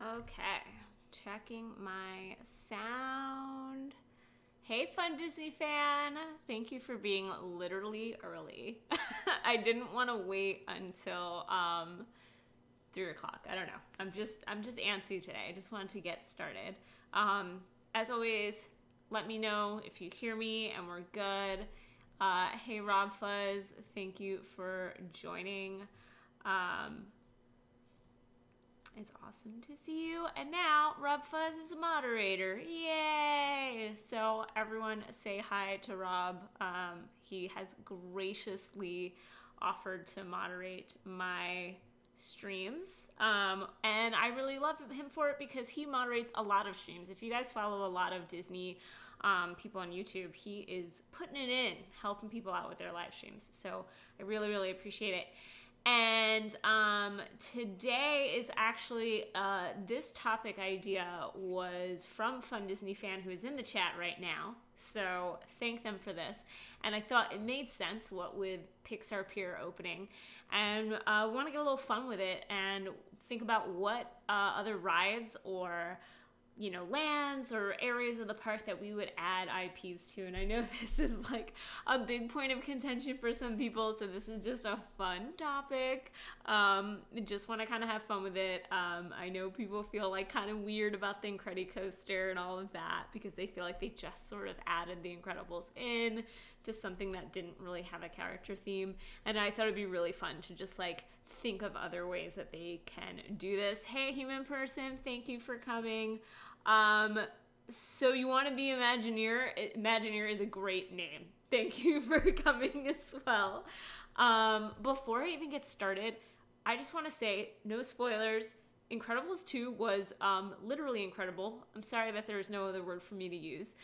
Okay, checking my sound. Hey, Fun Disney fan! Thank you for being literally early. I didn't want to wait until 3 o'clock. I don't know. I'm just antsy today. I just wanted to get started. As always, let me know if you hear me and we're good. Hey, Rob Fuzz, thank you for joining. It's awesome to see you. And now Rob Fuzz is a moderator. Yay! So everyone say hi to Rob. He has graciously offered to moderate my streams. And I really love him for it because he moderates a lot of streams. If you guys follow a lot of Disney people on YouTube, he is putting it in, helping people out with their live streams. So I really, really appreciate it. And today is actually, this topic idea was from Fun Disney Fan who is in the chat right now. So thank them for this. And I thought it made sense, what with Pixar Pier opening. And I want to get a little fun with it and think about what other rides or lands or areas of the park that we would add IPs to. And I know this is like a big point of contention for some people, so this is just a fun topic. Just want to kind of have fun with it. I know people feel like kind of weird about the Incredicoaster and all of that because they feel like they just sort of added the Incredibles in to something that didn't really have a character theme. And I thought it'd be really fun to just like think of other ways that they can do this. Hey, human person, thank you for coming. So you want to be Imagineer? Imagineer is a great name. Thank you for coming as well. Before I even get started, I just want to say, no spoilers. Incredibles 2 was literally incredible. I'm sorry that there is no other word for me to use.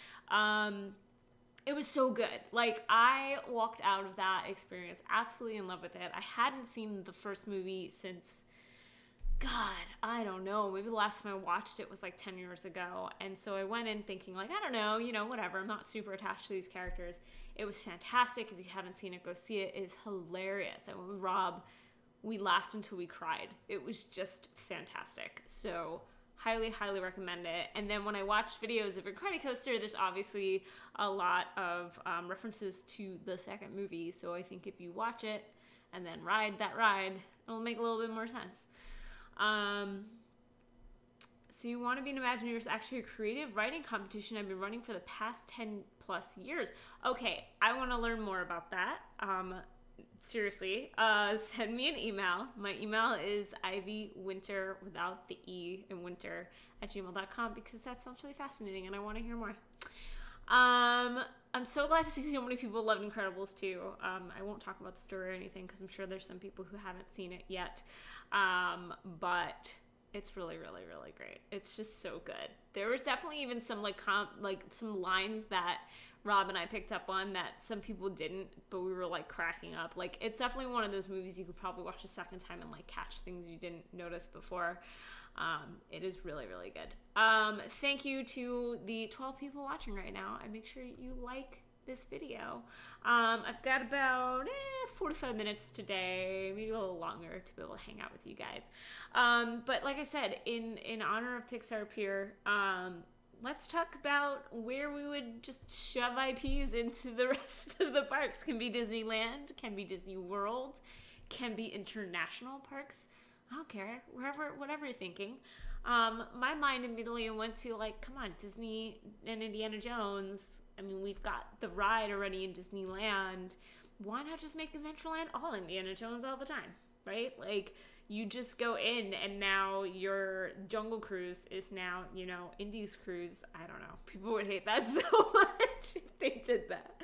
It was so good. Like, I walked out of that experience absolutely in love with it. I hadn't seen the first movie since, God, I don't know. Maybe the last time I watched it was like 10 years ago. And so I went in thinking like, I don't know, whatever. I'm not super attached to these characters. It was fantastic. If you haven't seen it, go see it. It's hilarious. I went with Rob. We laughed until we cried. It was just fantastic. So highly, highly recommend it. And then when I watched videos of Incredicoaster, there's obviously a lot of references to the second movie. So I think if you watch it and then ride that ride, it'll make a little bit more sense. So You Want to Be an Imagineer is actually a creative writing competition I've been running for the past 10 plus years. Okay, I want to learn more about that. Seriously, send me an email. My email is IvyWinter without the E in winter @gmail.com because that sounds really fascinating and I want to hear more. I'm so glad to see so many people loved Incredibles too. I won't talk about the story or anything because I'm sure there's some people who haven't seen it yet. But it's really, really, really great. It's just so good. There was definitely even some some lines that Rob and I picked up on that some people didn't, but we were like cracking up. Like, it's definitely one of those movies you could probably watch a second time and like catch things you didn't notice before. It is really, really good. Thank you to the 12 people watching right now. And make sure you like this video. I've got about 45 minutes today, maybe a little longer, to be able to hang out with you guys. But like I said, in honor of Pixar Pier, let's talk about where we would just shove IPs into the rest of the parks. Can be Disneyland, can be Disney World, can be international parks. I don't care, whatever you're thinking. My mind immediately went to like, come on, Disney and Indiana Jones. I mean, we've got the ride already in Disneyland. Why not just make Adventureland all Indiana Jones all the time, right? Like, you just go in and now your Jungle Cruise is now, Indy's Cruise. I don't know. People would hate that so much if they did that.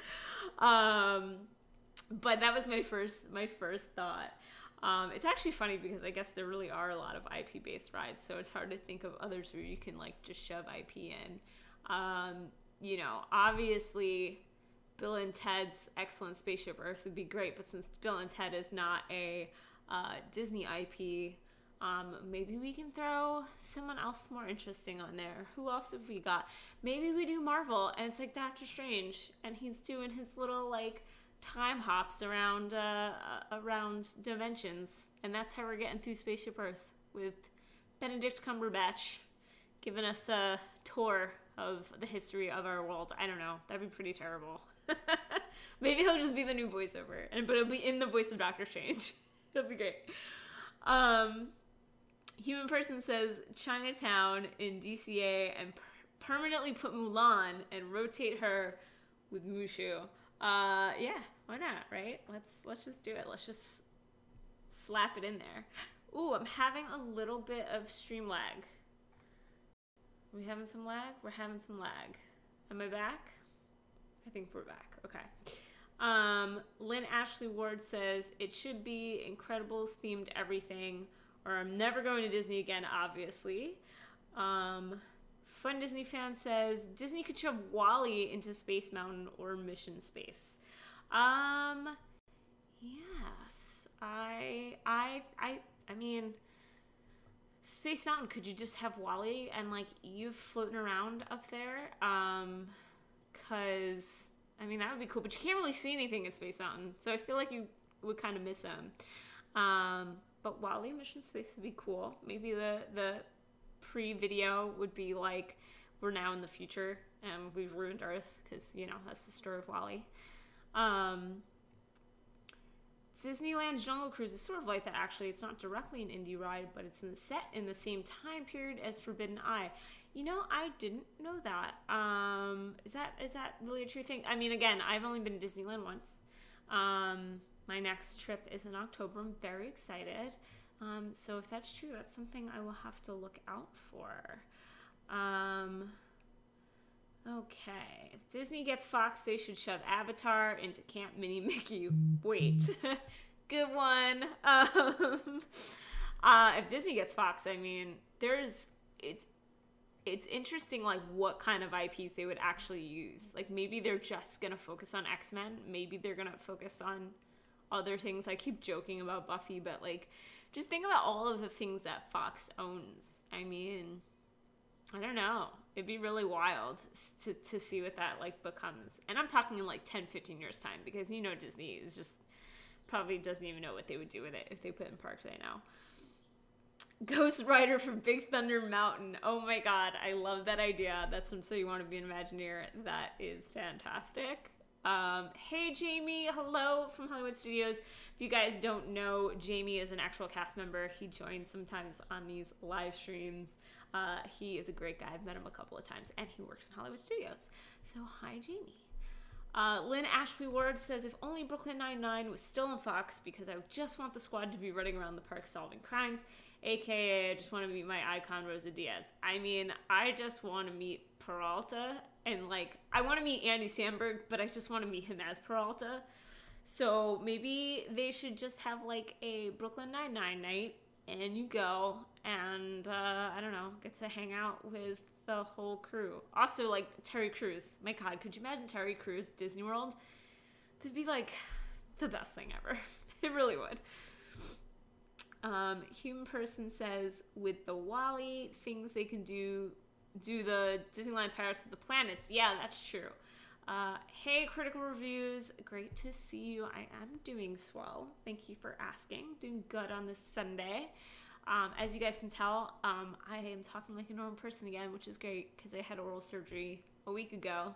But that was my first thought. It's actually funny because I guess there really are a lot of IP-based rides, so it's hard to think of others where you can like just shove IP in. Obviously Bill and Ted's Excellent Spaceship Earth would be great, but since Bill and Ted is not a Disney IP, maybe we can throw someone else more interesting on there. Who else have we got? Maybe we do Marvel and it's like Doctor Strange and he's doing his little like time hops around dimensions, and that's how we're getting through Spaceship Earth with Benedict Cumberbatch giving us a tour of the history of our world. I don't know. That'd be pretty terrible. Maybe he'll just be the new voiceover, but it'll be in the voice of Doctor Strange. It'll be great. Human Person says Chinatown in DCA and permanently put Mulan and rotate her with Mushu. Yeah, why not, right? Let's just do it. Let's just slap it in there. Ooh, I'm having a little bit of stream lag. Are we having some lag? We're having some lag. Am I back? I think we're back. Okay. Lynn Ashley Ward says it should be Incredibles themed everything, or I'm never going to Disney again, obviously. Fun Disney fan says Disney could shove Wall-E into Space Mountain or Mission Space. Yes. I mean, Space Mountain, could you just have Wall-E and like Eve floating around up there? Cause I mean that would be cool, but you can't really see anything at Space Mountain, so I feel like you would kind of miss him. But Wall-E Mission Space would be cool. Maybe the pre-video would be like we're now in the future and we've ruined Earth, because you know that's the story of Wall-E. Disneyland Jungle Cruise is sort of like that, actually. It's not directly an indie ride, but it's set in the same time period as Forbidden Eye. You know, I didn't know that. Is that really a true thing? I mean, again, I've only been to Disneyland once. My next trip is in October. I'm very excited. So if that's true, that's something I will have to look out for. Okay. If Disney gets Fox, they should shove Avatar into Camp Mini Mickey. Wait. Good one. If Disney gets Fox, I mean, it's interesting, like, what kind of IPs they would actually use. Like, maybe they're just gonna focus on X-Men. Maybe they're gonna focus on other things. I keep joking about Buffy, but, like, just think about all of the things that Fox owns. I mean, I don't know. It'd be really wild to see what that, like, becomes. And I'm talking in, like, 10, 15 years' time, because, you know, Disney is just probably doesn't even know what they would do with it if they put it in parks right now. Ghost Rider from Big Thunder Mountain. Oh my god, I love that idea. That's from So You Want to Be an Imagineer. That is fantastic. Hey Jamie, hello from Hollywood Studios. If you guys don't know, Jamie is an actual cast member. He joins sometimes on these live streams. He is a great guy. I've met him a couple of times, and he works in Hollywood Studios. So hi Jamie. Lynn Ashley Ward says, if only Brooklyn Nine-Nine was still on Fox, because I just want the squad to be running around the park solving crimes. AKA, I just want to meet my icon, Rosa Diaz. I mean, I just want to meet Peralta, and, like, I want to meet Andy Samberg, but I just want to meet him as Peralta. So maybe they should just have, like, a Brooklyn Nine-Nine night, and you go, and, I don't know, get to hang out with the whole crew. Also, like, Terry Crews. My god, could you imagine Terry Crews at Disney World? That'd be, like, the best thing ever. It really would. Human Person says, with the Wall-E things they can do the Disneyland Pirates of the Planets. Yeah, that's true. Hey, Critical Reviews. Great to see you. I am doing swell. Thank you for asking. Doing good on this Sunday. As you guys can tell, I am talking like a normal person again, which is great because I had oral surgery a week ago.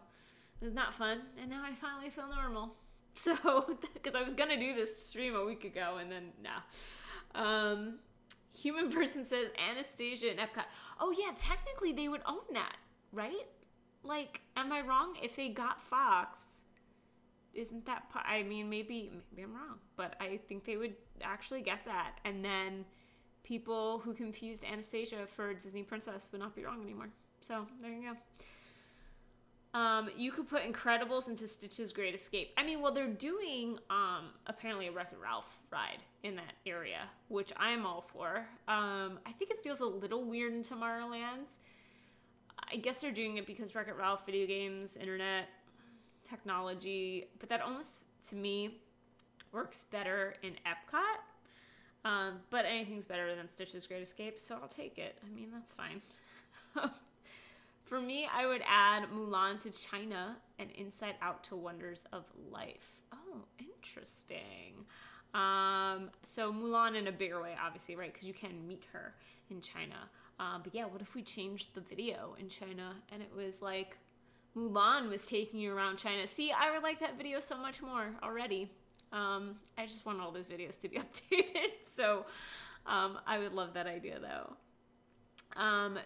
It was not fun, and now I finally feel normal. So, because I was going to do this stream a week ago, and then, nah. Human Person says Anastasia and Epcot. Oh yeah, technically they would own that, right? Like, am I wrong? If they got Fox, isn't that? I mean, maybe I'm wrong, but I think they would actually get that, and then people who confused Anastasia for Disney Princess would not be wrong anymore. So there you go. You could put Incredibles into Stitch's Great Escape. I mean, well, they're doing apparently a Wreck-It Ralph ride in that area, which I'm all for. I think it feels a little weird in Tomorrowland. I guess they're doing it because Wreck-It Ralph, video games, internet, technology, but that almost, to me, works better in Epcot. But anything's better than Stitch's Great Escape, so I'll take it. I mean, that's fine. For me, I would add Mulan to China and Inside Out to Wonders of Life. Oh, interesting. So Mulan in a bigger way, obviously, right? Because you can meet her in China. But yeah, what if we changed the video in China and it was like Mulan was taking you around China? See, I would like that video so much more already. I just want all those videos to be updated. So I would love that idea though.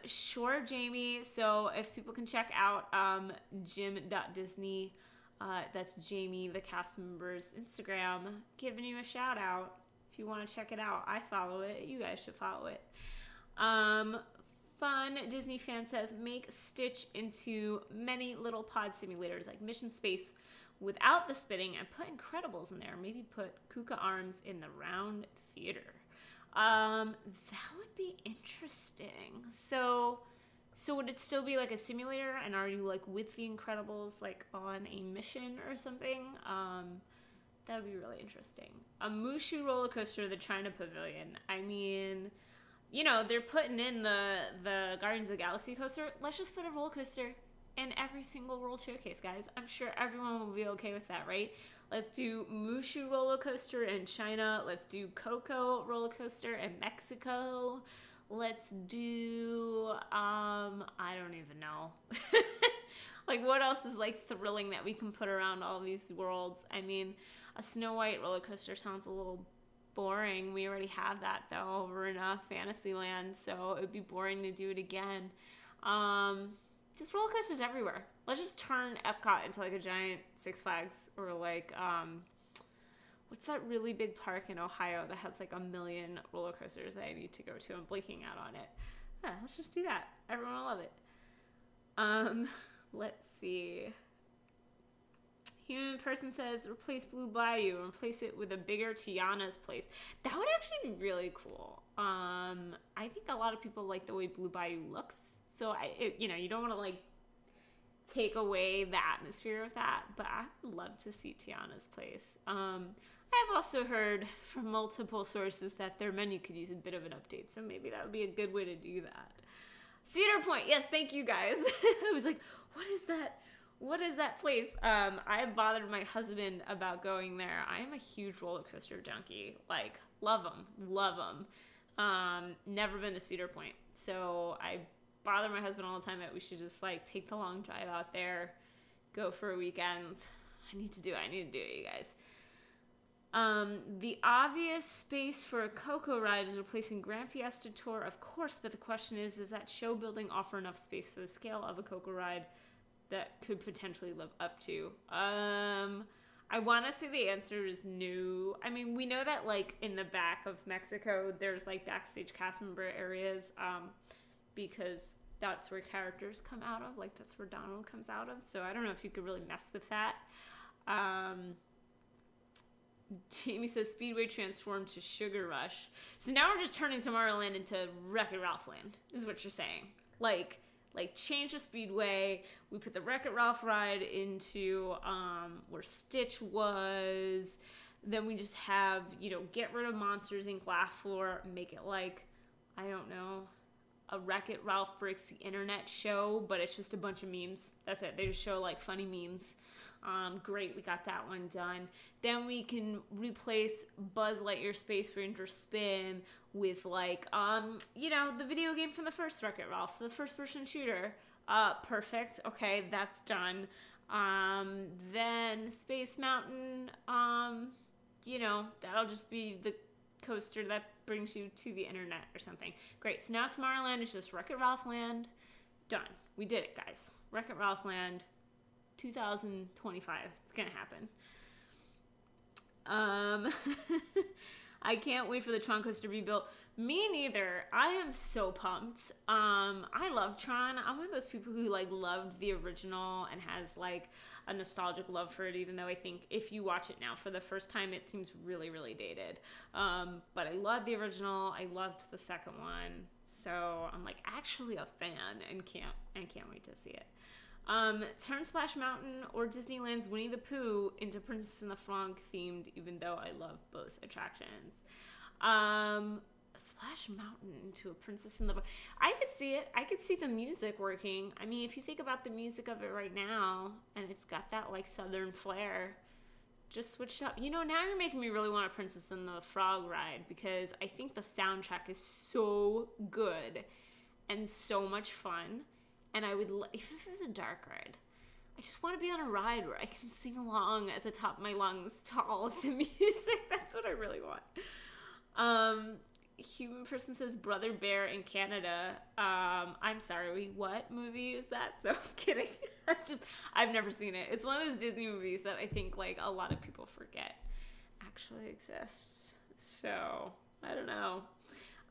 Sure, Jamie. So if people can check out Jim.Disney, that's Jamie, the cast member's Instagram, giving you a shout out. If you want to check it out, I follow it. You guys should follow it. Fun Disney fan says, make Stitch into many little pod simulators like Mission Space without the spitting and put Incredibles in there. Maybe put Kuka Arms in the round theater. That would be interesting. So would it still be like a simulator, and are you like with the Incredibles like on a mission or something? That would be really interesting. A Mushu roller coaster, the China Pavilion. I mean, you know, they're putting in the Guardians of the Galaxy coaster. Let's just put a roller coaster in every single World Showcase, guys. I'm sure everyone will be okay with that, right? Let's do Mushu roller coaster in China. Let's do Coco roller coaster in Mexico. Let's do, I don't even know. Like, what else is, like, thrilling that we can put around all these worlds? I mean, a Snow White roller coaster sounds a little boring. We already have that, though, over in Fantasyland, so it would be boring to do it again. Just roller coasters everywhere. Let's just turn Epcot into, like, a giant Six Flags, or, like, what's that really big park in Ohio that has, like, 1 million roller coasters that I need to go to? I'm blinking out on it. Yeah, let's just do that. Everyone will love it. Let's see. Human Person says, replace Blue Bayou and replace it with a bigger Tiana's Place. That would actually be really cool. I think a lot of people like the way Blue Bayou looks. So, you know, you don't want to, like, take away the atmosphere of that. But I would love to see Tiana's Place. I've also heard from multiple sources that their menu could use a bit of an update. So maybe that would be a good way to do that. Cedar Point. Yes, thank you, guys. I was like, what is that? What is that place? I bothered my husband about going there. I am a huge roller coaster junkie. Like, love them. Never been to Cedar Point. So I bother my husband all the time that we should just, like, take the long drive out there, go for a weekend. I need to do it, you guys. The obvious space for a Coco ride is replacing Grand Fiesta Tour, of course, but the question is, does that show building offer enough space for the scale of a Coco ride that could potentially live up to? I want to say the answer is no. I mean, we know that, like, in the back of Mexico, there's, like, backstage cast member areas, because that's where characters come out of. Like, that's where Donald comes out of. So I don't know if you could really mess with that. Jamie says Speedway transformed to Sugar Rush. So now we're just turning Tomorrowland into Wreck-It Ralph Land, is what you're saying. Like change the Speedway. We put the Wreck-It Ralph ride into where Stitch was. Then we just have, you know, get rid of Monsters Inc. Laugh Floor, make it like, I don't know, a Wreck-It Ralph Breaks the Internet show, but it's just a bunch of memes. That's it. They just show, like, funny memes. Great, we got that one done. Then we can replace Buzz Lightyear Space Ranger Spin with, like, you know, the video game from the first Wreck-It Ralph, the first-person shooter. Perfect. Okay, that's done. Then Space Mountain, you know, that'll just be the coaster that brings you to the internet or something. Great. So now Tomorrowland is just Wreck-It Ralph Land. Done. We did it, guys. Wreck-It Ralph Land. 2025. It's gonna happen. I can't wait for the Tron coaster to be built. Me neither. I am so pumped. I love Tron. I'm one of those people who, like, loved the original and has, like, a nostalgic love for it, even though I think if you watch it now for the first time, it seems really, really dated. But I loved the original. I loved the second one. So I'm, like, actually a fan and can't wait to see it. Turn Splash Mountain or Disneyland's Winnie the Pooh into Princess and the Frog themed, even though I love both attractions. Splash Mountain into a Princess and the Frog. I could see it. I could see the music working. I mean, if you think about the music of it right now, and it's got that, like, southern flair, just switched up. You know, now you're making me really want a Princess and the Frog ride, because I think the soundtrack is so good and so much fun. And I would, even if it was a dark ride, I just want to be on a ride where I can sing along at the top of my lungs to all of the music. That's what I really want. Human Person says Brother Bear in Canada. I'm sorry, what movie is that? So I'm kidding. I've never seen it. It's one of those Disney movies that I think like a lot of people forget actually exists. So I don't know.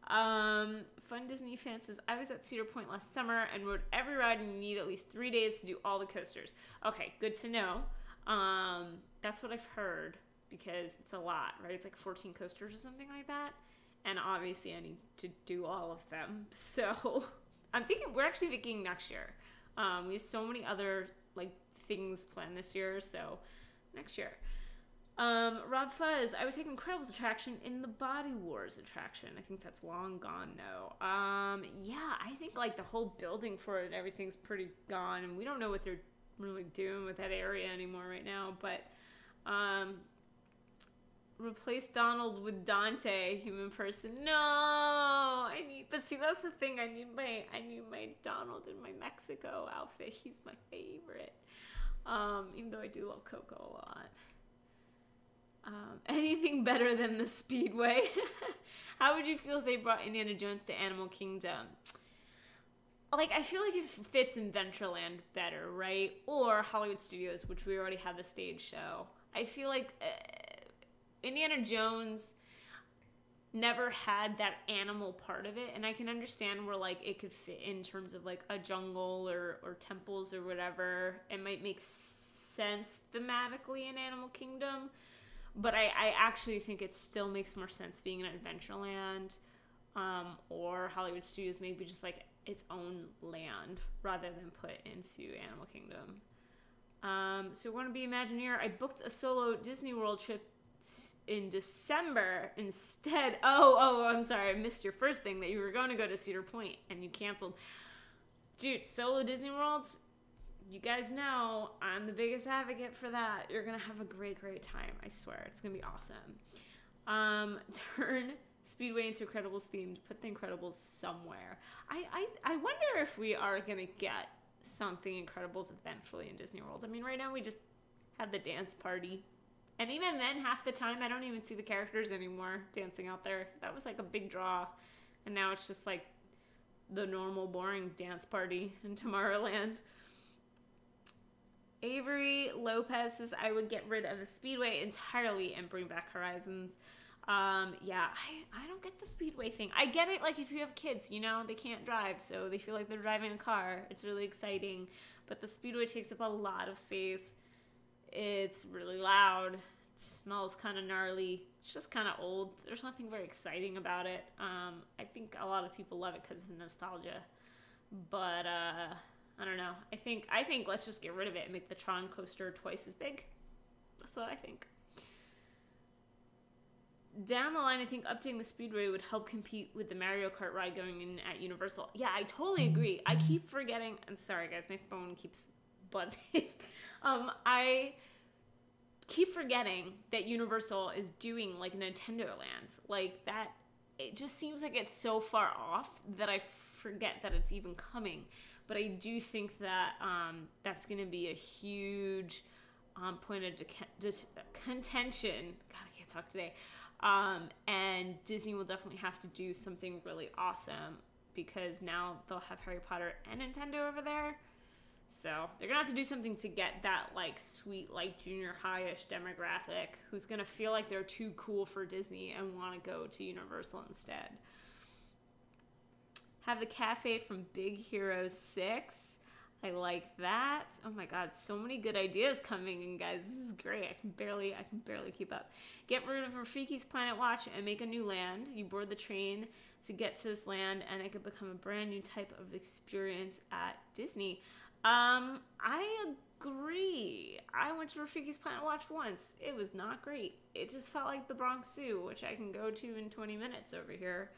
Fun Disney fan says, I was at Cedar Point last summer and rode every ride, and you need at least 3 days to do all the coasters. Okay, good to know. That's what I've heard, because it's a lot, right? It's like 14 coasters or something like that. And obviously I need to do all of them. So we're actually thinking next year. We have so many other like things planned this year, so next year. Rob Fuzz, I would take Incredibles attraction in the Body Wars attraction. I think that's long gone though. Yeah, I think like the whole building for it and everything's pretty gone, and we don't know what they're really doing with that area anymore right now, but replace Donald with Dante, Human Person. No, but see, that's the thing. I need my Donald in my Mexico outfit. He's my favorite. Even though I do love Coco a lot. Anything better than the Speedway? How would you feel if they brought Indiana Jones to Animal Kingdom? Like, I feel like it fits in Adventureland better, right? Or Hollywood Studios, which we already have the stage show. I feel like Indiana Jones never had that animal part of it, and I can understand where like it could fit in terms of like a jungle or temples or whatever. It might make sense thematically in Animal Kingdom, but I actually think it still makes more sense being in Adventureland or Hollywood Studios, maybe just like its own land rather than put into Animal Kingdom. So we're going to be Imagineer. I booked a solo Disney World trip in December instead. Oh, I'm sorry. I missed your first thing that you were going to go to Cedar Point and you canceled. Dude, solo Disney Worlds, you guys know I'm the biggest advocate for that. You're going to have a great, great time. I swear. It's going to be awesome. Turn Speedway into Incredibles themed. Put the Incredibles somewhere. I wonder if we are going to get something Incredibles eventually in Disney World. I mean, right now we just have the dance party. And even then, half the time, I don't even see the characters anymore dancing out there. That was like a big draw. And now it's just like the normal, boring dance party in Tomorrowland. Avery Lopez says, I would get rid of the Speedway entirely and bring back Horizons. Yeah, I don't get the Speedway thing. I get it, like, if you have kids, you know, they can't drive, so they feel like they're driving a car. It's really exciting. But the Speedway takes up a lot of space. It's really loud. It smells kind of gnarly. It's just kind of old. There's nothing very exciting about it. I think a lot of people love it because of nostalgia. But I don't know. I think let's just get rid of it and make the Tron coaster twice as big. That's what I think. Down the line, I think updating the Speedway would help compete with the Mario Kart ride going in at Universal. Yeah, I totally agree. I keep forgetting. I'm sorry, guys. My phone keeps buzzing. I keep forgetting that Universal is doing like Nintendo Land. Like that, it just seems like it's so far off that I forget that it's even coming. But I do think that that's going to be a huge point of contention. God, I can't talk today. And Disney will definitely have to do something really awesome because now they'll have Harry Potter and Nintendo over there. So they're going to have to do something to get that like sweet, like junior high-ish demographic who's going to feel like they're too cool for Disney and want to go to Universal instead. Have the cafe from Big Hero 6. I like that. Oh my God, so many good ideas coming in, guys. This is great. I can barely keep up. Get rid of Rafiki's Planet Watch and make a new land. You board the train to get to this land and it could become a brand new type of experience at Disney. I agree. I went to Rafiki's Planet Watch once. It was not great. It just felt like the Bronx Zoo, which I can go to in 20 minutes over here.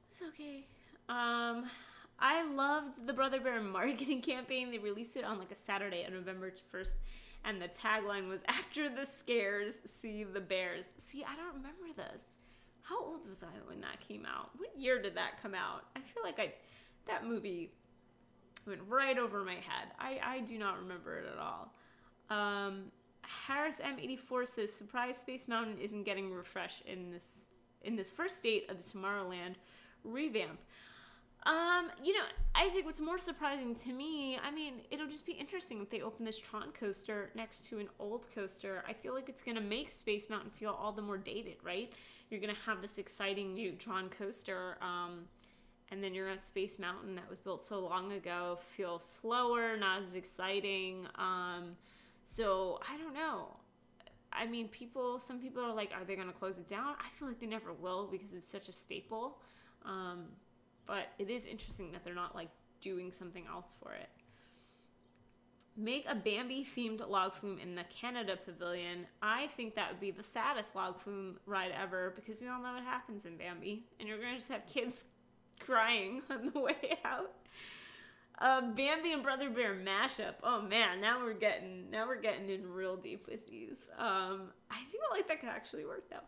It's okay. I loved the Brother Bear marketing campaign. They released it on like a Saturday on November 1st. And the tagline was, "After the scares, see the bears." See, I don't remember this. How old was I when that came out? What year did that come out? I feel like that movie went right over my head. I do not remember it at all. Harris M84 says, "Surprise Space Mountain isn't getting refreshed in this first date of the Tomorrowland revamp." I think what's more surprising to me, I mean, it'll just be interesting if they open this Tron coaster next to an old coaster. I feel like it's going to make Space Mountain feel all the more dated, right? You're going to have this exciting new Tron coaster, and then you're going to have Space Mountain that was built so long ago feel slower, not as exciting. So I don't know. I mean, some people are like, are they going to close it down? I feel like they never will because it's such a staple. But it is interesting that they're not like doing something else for it. Make a Bambi-themed log flume in the Canada Pavilion. I think that would be the saddest log flume ride ever because we all know what happens in Bambi. And you're going to just have kids crying on the way out. Bambi and Brother Bear mashup. Oh man, now we're getting in real deep with these. I think that could actually work though.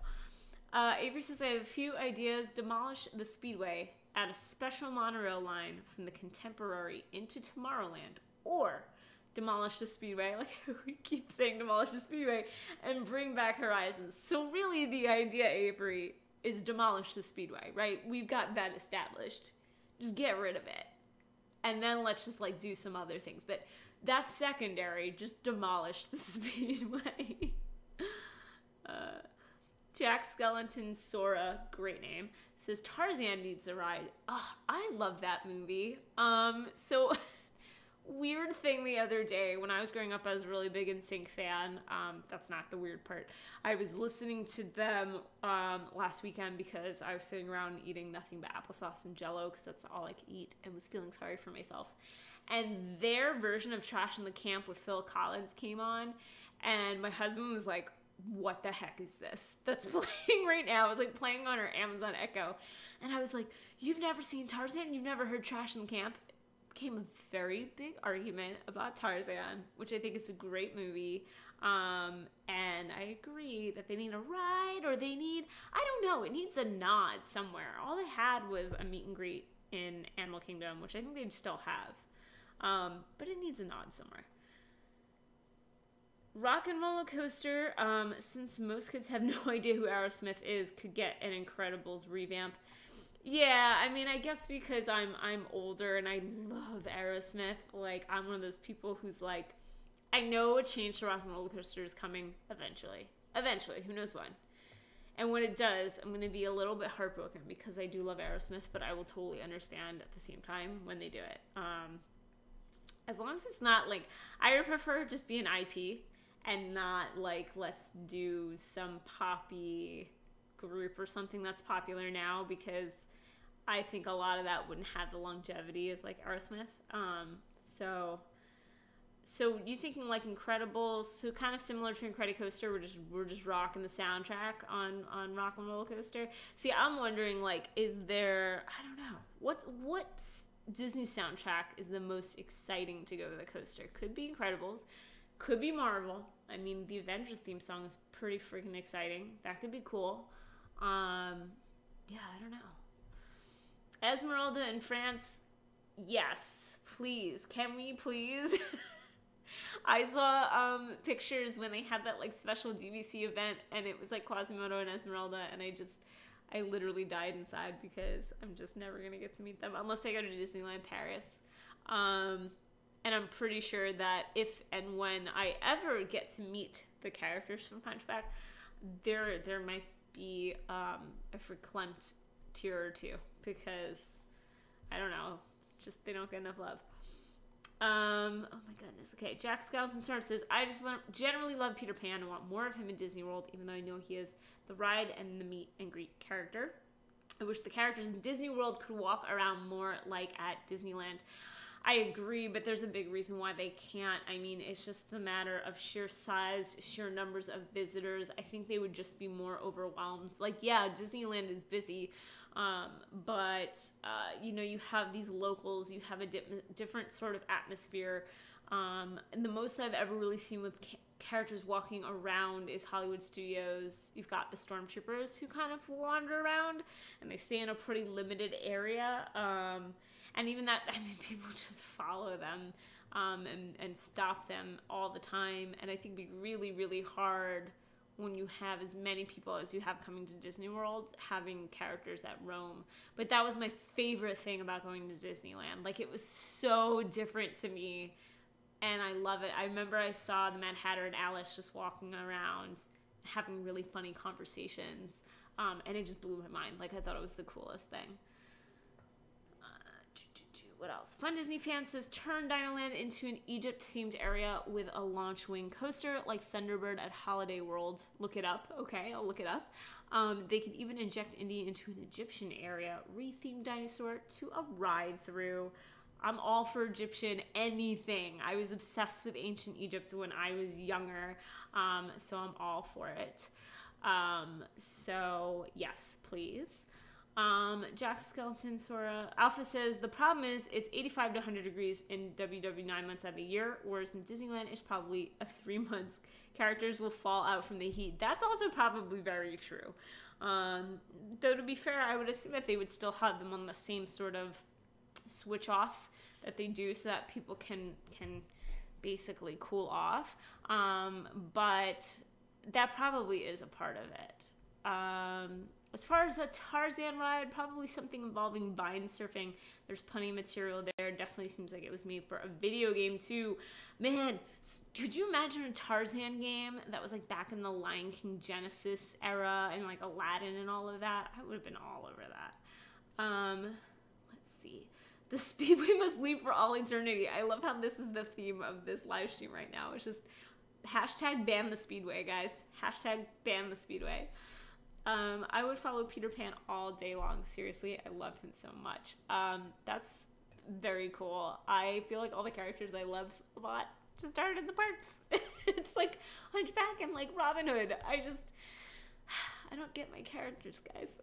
Avery says, "I have a few ideas. Demolish the Speedway. Add a special monorail line from the Contemporary into Tomorrowland, or demolish the Speedway," like we keep saying demolish the Speedway, "and bring back Horizons." So really the idea, Avery, is demolish the Speedway, right? We've got that established. Just get rid of it. And then let's just like do some other things. But that's secondary. Just demolish the Speedway. Jack Skellington Sora, great name, says Tarzan needs a ride. Oh, I love that movie. So weird thing the other day when I was growing up, I was a really big NSYNC fan. That's not the weird part. I was listening to them last weekend because I was sitting around eating nothing but applesauce and Jell-O because that's all I could eat, and was feeling sorry for myself. And their version of Trash in the Camp with Phil Collins came on, and my husband was like, "What the heck is this that's playing right now?" It was like playing on our Amazon Echo. And I was like, "You've never seen Tarzan? You've never heard Trash in the Camp?" It became a very big argument about Tarzan, which I think is a great movie. And I agree that they need a ride, or I don't know, it needs a nod somewhere. All they had was a meet and greet in Animal Kingdom, which I think they'd still have. But it needs a nod somewhere. Rock and Roller Coaster, since most kids have no idea who Aerosmith is, could get an Incredibles revamp. Yeah, I mean, I guess because I'm older and I love Aerosmith. Like, I'm one of those people who's like, I know a change to Rock and Roller Coaster is coming eventually. Eventually, who knows when. And when it does, I'm going to be a little bit heartbroken because I do love Aerosmith, but I will totally understand at the same time when they do it. As long as it's not like, I would prefer just be an IP and not like, let's do some poppy group or something that's popular now, because I think a lot of that wouldn't have the longevity as like Aerosmith. So you thinking like Incredibles, so kind of similar to Incredicoaster, we're just rocking the soundtrack on Rock and Roller Coaster. See, I'm wondering, like, is there, I don't know, what Disney soundtrack is the most exciting to go to the coaster? Could be Incredibles, could be Marvel. I mean, the Avengers theme song is pretty freaking exciting. That could be cool. Yeah, I don't know. Esmeralda in France, yes, please. Can we please? I saw pictures when they had that like special DVC event, and it was like Quasimodo and Esmeralda, and I literally died inside because I'm just never gonna get to meet them unless I go to Disneyland Paris. And I'm pretty sure that if and when I ever get to meet the characters from Hunchback, there might be a verklempt tear or two, because I don't know, just they don't get enough love. Oh my goodness. Okay, Jack Skeleton Star says, I just generally love Peter Pan and want more of him in Disney World, even though I know he is the ride and the meet and greet character. I wish the characters in Disney World could walk around more like at Disneyland. I agree, but there's a big reason why they can't. I mean, it's just a matter of sheer size, sheer numbers of visitors. I think they would just be more overwhelmed. Like, yeah, Disneyland is busy, You know, you have these locals, you have a different sort of atmosphere. And the most I've ever really seen with characters walking around is Hollywood Studios. You've got the stormtroopers who kind of wander around, and they stay in a pretty limited area. And even that, I mean, people just follow them and stop them all the time. And I think it'd be really, really hard when you have as many people as you have coming to Disney World, having characters that roam. But that was my favorite thing about going to Disneyland. Like, it was so different to me, and I love it. I remember I saw the Mad Hatter and Alice just walking around, having really funny conversations, and it just blew my mind. Like, I thought it was the coolest thing. What else? Fun Disney Fan says, turn Dinoland into an Egypt-themed area with a launch wing coaster like Thunderbird at Holiday World. Look it up. Okay, I'll look it up. They could even inject Indy into an Egyptian area, re-themed dinosaur to a ride-through. I'm all for Egyptian anything. I was obsessed with ancient Egypt when I was younger, so I'm all for it. So, yes, please. Jack Skeleton, Sora. Alpha says, the problem is it's 85 to 100 degrees in WW 9 months out of the year, whereas in Disneyland it's probably a 3 months. Characters will fall out from the heat. That's also probably very true. Though to be fair, I would assume that they would still have them on the same sort of switch off that they do so that people can basically cool off. But that probably is a part of it. As far as a Tarzan ride, probably something involving vine surfing. There's plenty of material there. Definitely seems like it was made for a video game too. Man, could you imagine a Tarzan game that was like back in the Lion King Genesis era and like Aladdin and all of that? I would have been all over that. Let's see. The Speedway must leave for all eternity. I love how this is the theme of this live stream right now. It's just hashtag ban the Speedway, guys. Hashtag ban the Speedway. I would follow Peter Pan all day long. Seriously, I love him so much. That's very cool. I feel like all the characters I love a lot just started in the parks. It's like Hunchback and like Robin Hood. I don't get my characters, guys.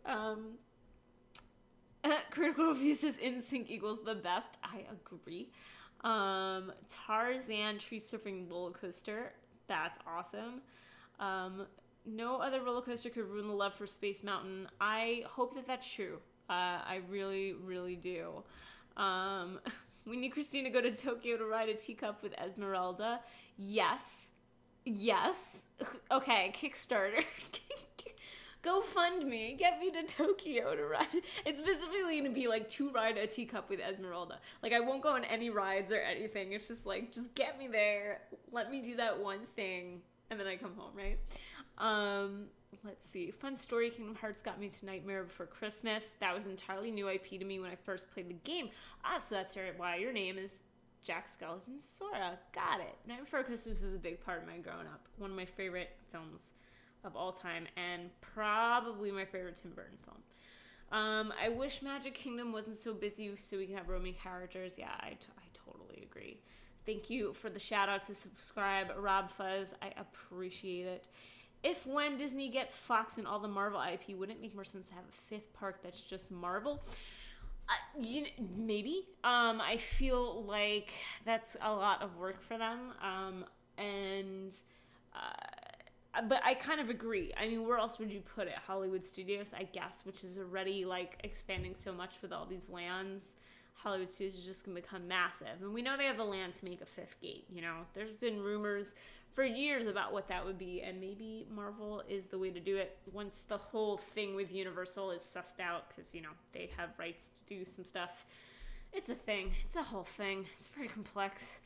Critical Review says NSYNC equals the best. I agree. Tarzan tree surfing roller coaster. That's awesome. No other roller coaster could ruin the love for Space Mountain. I hope that that's true. I really, really do. We need Christine to go to Tokyo to ride a teacup with Esmeralda. Yes. Yes. Okay, Kickstarter. Go fund me. Get me to Tokyo to ride. It's specifically going to be like to ride a teacup with Esmeralda. Like, I won't go on any rides or anything. It's just like, just get me there. Let me do that one thing. And then I come home, right? Let's see. Fun Story Kingdom Hearts got me to Nightmare Before Christmas. That was an entirely new IP to me when I first played the game. So that's why your name is Jack Skeleton Sora. Got it. Nightmare Before Christmas was a big part of my growing up. One of my favorite films of all time, and probably my favorite Tim Burton film. I wish Magic Kingdom wasn't so busy so we can have roaming characters. Yeah, I totally agree. Thank you for the shout out to subscribe, Rob Fuzz. I appreciate it. If when Disney gets Fox and all the Marvel IP, wouldn't it make more sense to have a fifth park that's just Marvel? Maybe. I feel like that's a lot of work for them. But I kind of agree. I mean, where else would you put it? Hollywood Studios, I guess, which is already like expanding so much with all these lands. Hollywood Studios is just going to become massive. And we know they have the land to make a fifth gate, you know. There's been rumors for years about what that would be, and maybe Marvel is the way to do it once the whole thing with Universal is sussed out, because, you know, they have rights to do some stuff. It's a thing. It's a whole thing. It's very complex.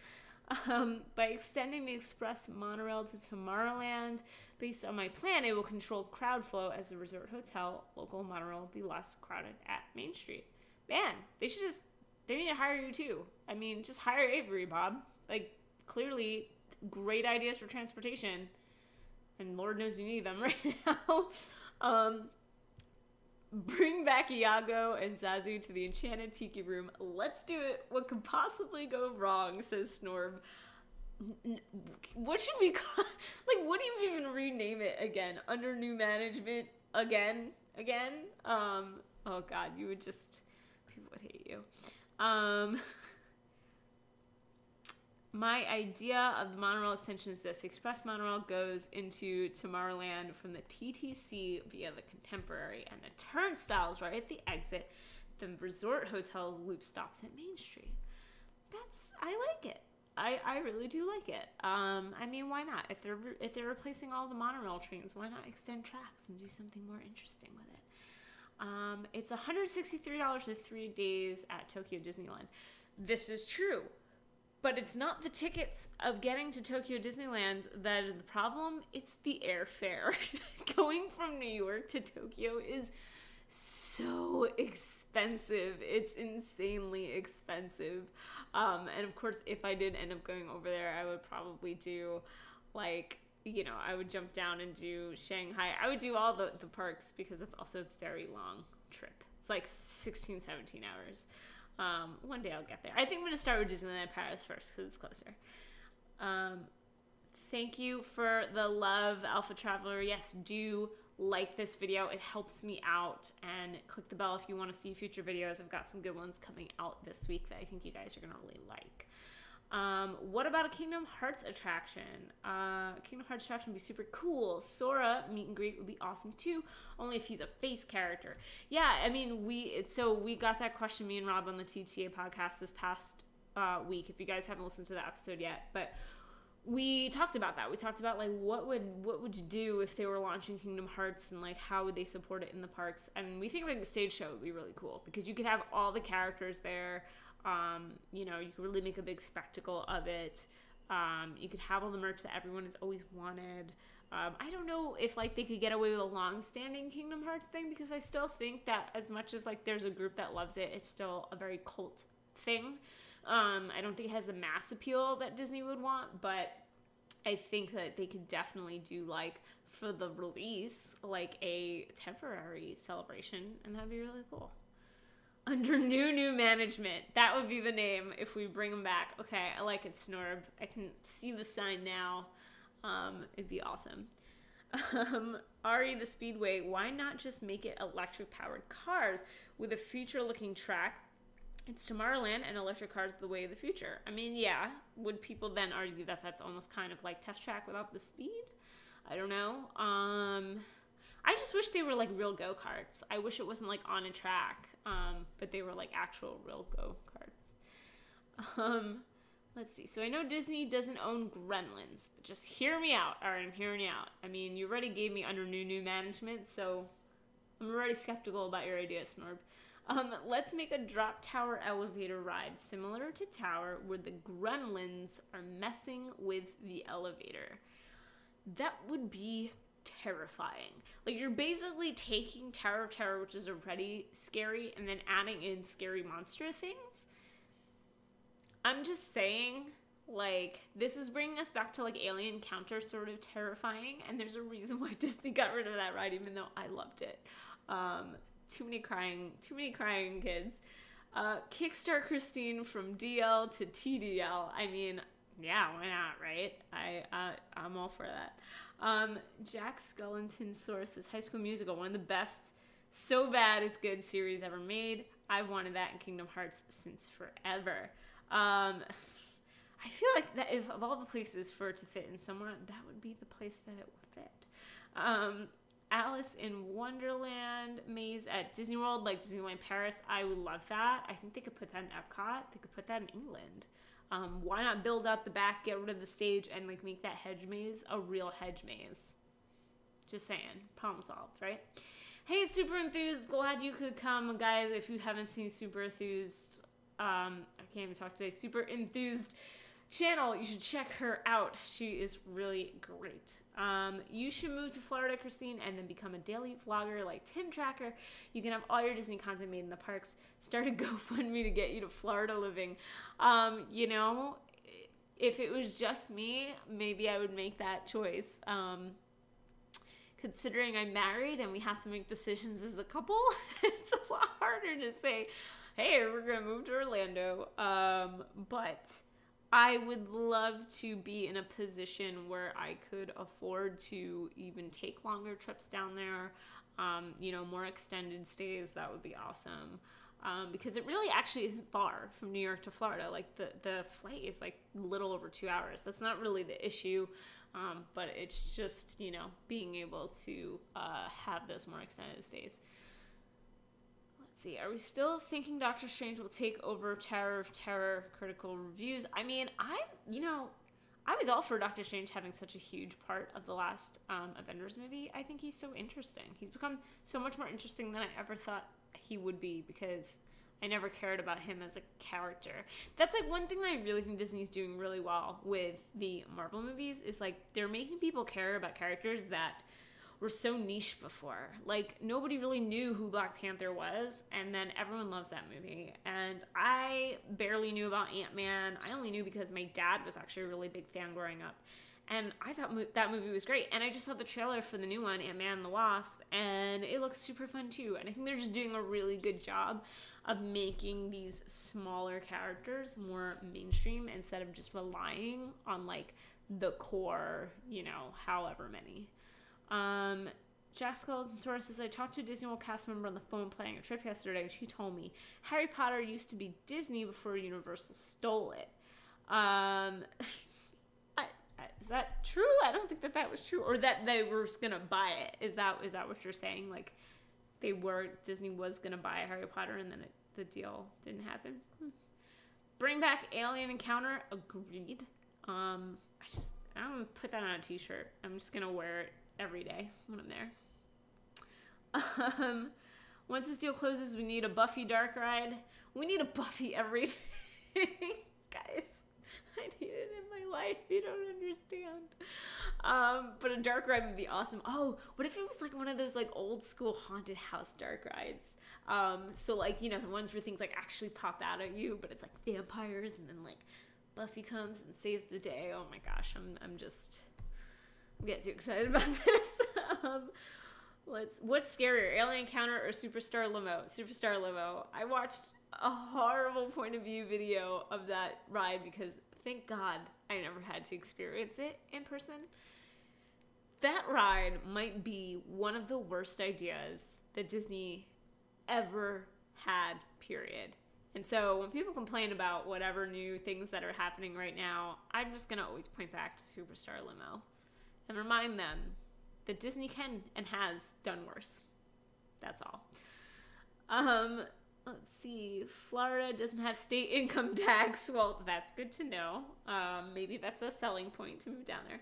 By extending the express monorail to Tomorrowland, based on my plan, it will control crowd flow as a resort hotel. Local monorail will be less crowded at Main Street. Man, they need to hire you too. I mean, just hire Avery, Bob. Like, clearly, great ideas for transportation. And Lord knows you need them right now. Bring back Iago and Zazu to the Enchanted Tiki Room. Let's do it. What could possibly go wrong, says Snorb. What should we call... Like, what do you even rename it again? Under new management? Again? Oh Oh God, people would hate you. My idea of the monorail extension is this. Express monorail goes into Tomorrowland from the TTC via the Contemporary, and the turnstiles right at the exit. The resort hotel's loop stops at Main Street. I like it. I really do like it. I mean, why not? If they're replacing all the monorail trains, why not extend tracks and do something more interesting with it? It's $163 for 3 days at Tokyo Disneyland. This is true, but it's not the tickets of getting to Tokyo Disneyland that is the problem. It's the airfare. Going from New York to Tokyo is so expensive. It's insanely expensive. And of course, if I did end up going over there, I would probably do I would jump down and do Shanghai. I would do all the parks because it's also a very long trip. It's like 16, 17 hours. One day I'll get there. I think I'm going to start with Disneyland Paris first because it's closer. Thank you for the love, Alpha Traveler. Yes, do like this video. It helps me out, and click the bell if you want to see future videos. I've got some good ones coming out this week that I think you guys are going to really like. What about a Kingdom Hearts attraction? Kingdom Hearts attraction would be super cool. Sora meet and greet would be awesome too, only if he's a face character. Yeah, I mean, we got that question, me and Rob, on the TTA podcast this past week, if you guys haven't listened to that episode yet, but we talked about that. We talked about what would you do if they were launching Kingdom Hearts, and how would they support it in the parks? And we think the stage show would be really cool because you could have all the characters there. You could really make a big spectacle of it. You could have all the merch that everyone has always wanted. I don't know if they could get away with a long-standing Kingdom Hearts thing, because I still think that as much as there's a group that loves it, it's still a very cult thing. I don't think it has the mass appeal that Disney would want, but I think that they could definitely do for the release a temporary celebration, and that'd be really cool. Under new management, that would be the name if we bring them back. Okay, I like it, Snorb. I can see the sign now. It'd be awesome. Ari the Speedway, why not just make it electric powered cars with a future looking track? It's Tomorrowland, and electric cars are the way of the future. I mean, yeah. Would people then argue that that's almost kind of like Test Track without the speed? I don't know. I just wish they were real go-karts. I wish it wasn't on a track, but they were actual real go-karts. Let's see. So I know Disney doesn't own Gremlins, but just hear me out. All right, I'm hearing you out. I mean, you already gave me under new management, so I'm already skeptical about your idea, Snorb. Let's make a drop tower elevator ride similar to Tower, where the Gremlins are messing with the elevator. That would be terrifying. You're basically taking Tower of Terror, which is already scary, and then adding in scary monster things. I'm just saying, this is bringing us back to Alien Counter sort of terrifying, and there's a reason why Disney got rid of that ride, even though I loved it. Too many crying kids. Kickstart Christine from DL to TDL. I mean, yeah, why not, right? I'm all for that. Jack Skellington Source's High School Musical, one of the best, so bad it's good series ever made. I've wanted that in Kingdom Hearts since forever. I feel like that if of all the places for it to fit in somewhere, that would be the place that it would fit. Alice in Wonderland maze at Disney World, Disneyland Paris. I would love that. I think they could put that in Epcot. They could put that in England. Why not build out the back, get rid of the stage, and make that hedge maze a real hedge maze? Just saying. Problem solved, right? Hey, Super Enthused. Glad you could come, guys. If you haven't seen Super Enthused, I can't even talk today. Super Enthused channel, you should check her out. She is really great. You should move to Florida, Christine, and then become a daily vlogger like Tim Tracker. You can have all your Disney content made in the parks. Start a GoFundMe to get you to Florida living. If it was just me, maybe I would make that choice. Considering I'm married and we have to make decisions as a couple, it's a lot harder to say, hey, we're going to move to Orlando. But I would love to be in a position where I could afford to even take longer trips down there. more extended stays, that would be awesome. Because it really actually isn't far from New York to Florida. Like the flight is like a little over 2 hours. That's not really the issue, but it's just, being able to have those more extended stays. Let's see, are we still thinking Doctor Strange will take over Tower of Terror critical reviews? I mean, I was all for Doctor Strange having such a huge part of the last Avengers movie. I think he's so interesting. He's become so much more interesting than I ever thought he would be, because I never cared about him as a character. That's like one thing that I really think Disney's doing really well with the Marvel movies, is like they're making people care about characters that were so niche before. Like nobody really knew who Black Panther was, and then everyone loves that movie. And I barely knew about Ant-Man. I only knew because my dad was actually a really big fan growing up. And I thought that movie was great. And I just saw the trailer for the new one, Ant-Man and the Wasp, and it looks super fun too. And I think they're just doing a really good job of making these smaller characters more mainstream, instead of just relying on like the core, however many. Jack Skeleton Source says, I talked to a Disney World cast member on the phone planning a trip yesterday, and she told me Harry Potter used to be Disney before Universal stole it. Is that true? I don't think that was true, or that they were gonna buy it. Is that what you're saying? Like Disney was gonna buy Harry Potter, and then the deal didn't happen. Bring back Alien Encounter. Agreed. I'm gonna put that on a t-shirt. I'm just gonna wear it every day when I'm there. Once this deal closes, we need a Buffy dark ride. We need a Buffy everything. Guys, I need it in my life. You don't understand. But a dark ride would be awesome. Oh, what if it was like one of those like old school haunted house dark rides? So like, the ones where things like actually pop out at you, but it's like vampires, and then like Buffy comes and saves the day. Oh my gosh, I'm getting too excited about this. What's scarier, Alien Encounter or Superstar Limo? Superstar Limo. I watched a horrible point of view video of that ride, because thank God I never had to experience it in person. That ride might be one of the worst ideas that Disney ever had, period. And so when people complain about whatever new things that are happening right now, I'm just going to always point back to Superstar Limo and remind them that Disney can and has done worse. That's all. Let's see. Florida doesn't have state income tax. Well, that's good to know. Maybe that's a selling point to move down there.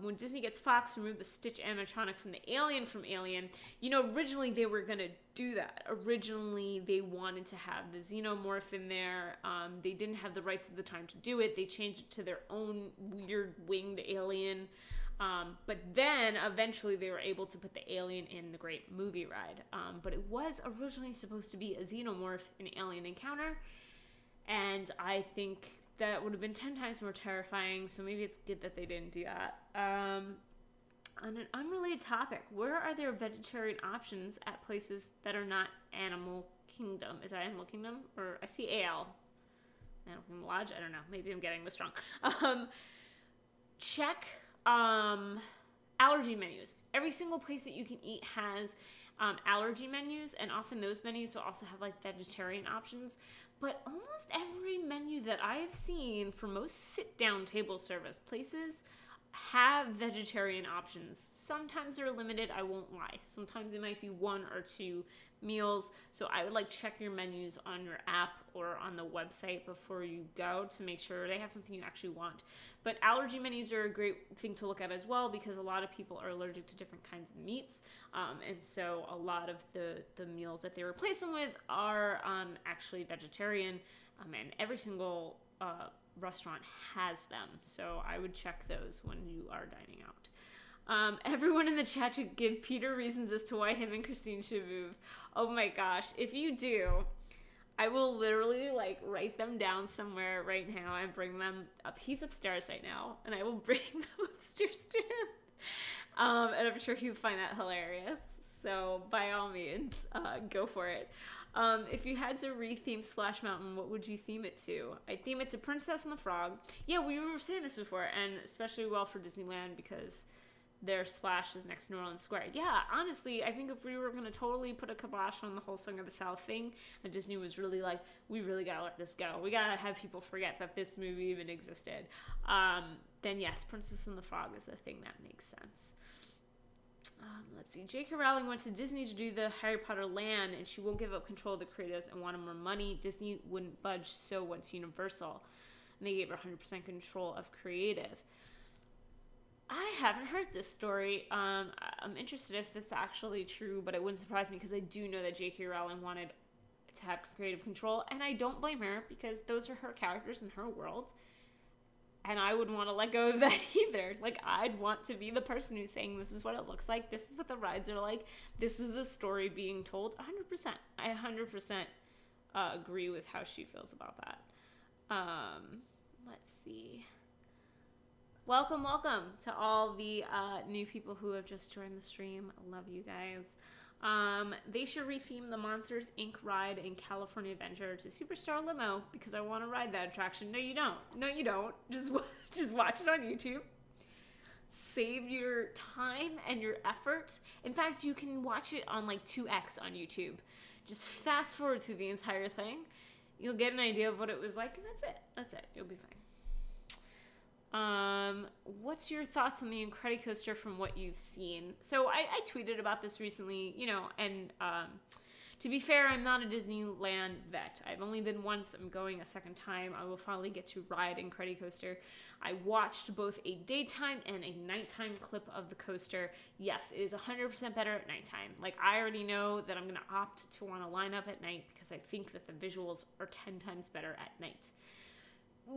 When Disney gets Fox, remove the Stitch animatronic from the Alien from Alien. Originally they were going to do that. Originally they wanted to have the xenomorph in there. They didn't have the rights at the time to do it. They changed it to their own weird winged alien. But then eventually they were able to put the alien in the Great Movie Ride. But it was originally supposed to be a xenomorph in Alien Encounter. And I think that would have been 10 times more terrifying, so maybe it's good that they didn't do that. On an unrelated topic, where are there vegetarian options at places that are not Animal Kingdom? Is that Animal Kingdom? Or I see AL. Animal Kingdom Lodge? I don't know. Maybe I'm getting this wrong. Check allergy menus. Every single place that you can eat has allergy menus, and often those menus will also have like vegetarian options. But almost every menu that I have seen for most sit-down table service places have vegetarian options. Sometimes they're limited, I won't lie. Sometimes it might be 1 or 2 meals. So I would check your menus on your app or on the website before you go to make sure they have something you actually want. But allergy menus are a great thing to look at as well, because a lot of people are allergic to different kinds of meats. And so a lot of the meals that they replace them with are actually vegetarian. And every single restaurant has them. So I would check those when you are dining out. Everyone in the chat should give Peter reasons as to why him and Christine should move. Oh my gosh. If you do, I will literally write them down somewhere right now and bring them up. He's upstairs right now, and I will bring them upstairs to him. And I'm sure he would find that hilarious. So by all means, go for it. If you had to re-theme Splash Mountain, what would you theme it to? I'd theme it to Princess and the Frog. Yeah, we were saying this before, and especially well for Disneyland, because their splash is next to New Orleans Square. Yeah, honestly, I think if we were going to totally put a kibosh on the whole Song of the South thing, and Disney was really like, we really got to let this go. We got to have people forget that this movie even existed. Then yes, Princess and the Frog is the thing that makes sense. Let's see. J.K. Rowling went to Disney to do the Harry Potter land, and she won't give up control of the creatives and wanted more money. Disney wouldn't budge, so went to Universal. And they gave her 100% control of creative. I haven't heard this story. I'm interested if this is actually true, but it wouldn't surprise me because I do know that J.K. Rowling wanted to have creative control, and I don't blame her because those are her characters in her world, and I wouldn't want to let go of that either. Like, I'd want to be the person who's saying, this is what it looks like, this is what the rides are like, this is the story being told. 100%. I 100% agree with how she feels about that. Let's see. Welcome to all the new people who have just joined the stream. I love you guys. They should retheme the Monsters, Inc. ride in California Adventure to Superstar Limo because I want to ride that attraction. No, you don't. No, you don't. Just watch it on YouTube. Save your time and your effort. In fact, you can watch it on like 2x on YouTube. Just fast forward through the entire thing. You'll get an idea of what it was like, and that's it. You'll be fine. What's your thoughts on the Incredicoaster from what you've seen? So I tweeted about this recently, and to be fair, I'm not a Disneyland vet. I've only been once. I'm going a second time. I will finally get to ride Incredicoaster. I watched both a daytime and a nighttime clip of the coaster. Yes, it is 100% better at nighttime. Like, I already know that I'm going to opt to want to line up at night because I think that the visuals are 10 times better at night.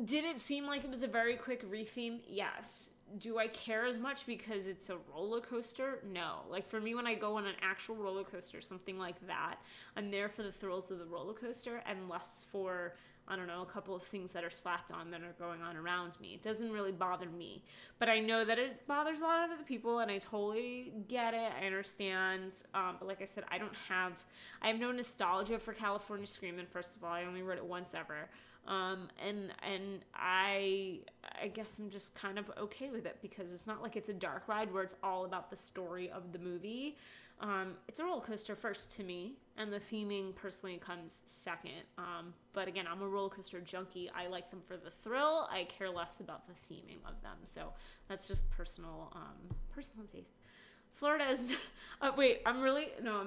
Did it seem like it was a very quick retheme? Yes. Do I care as much because it's a roller coaster? No. Like, for me, when I go on an actual roller coaster, something like that, I'm there for the thrills of the roller coaster and less for, I don't know, a couple of things that are slapped on that are going on around me. It doesn't really bother me. But I know that it bothers a lot of other people, and I totally get it. I understand. But like I said, I have no nostalgia for California Screamin', first of all. I only rode it once ever. And I guess I'm just kind of okay with it because it's not like it's a dark ride where it's all about the story of the movie. It's a roller coaster first to me, and the theming personally comes second. But again, I'm a roller coaster junkie. I like them for the thrill. I care less about the theming of them. So that's just personal taste. Florida is, wait, I'm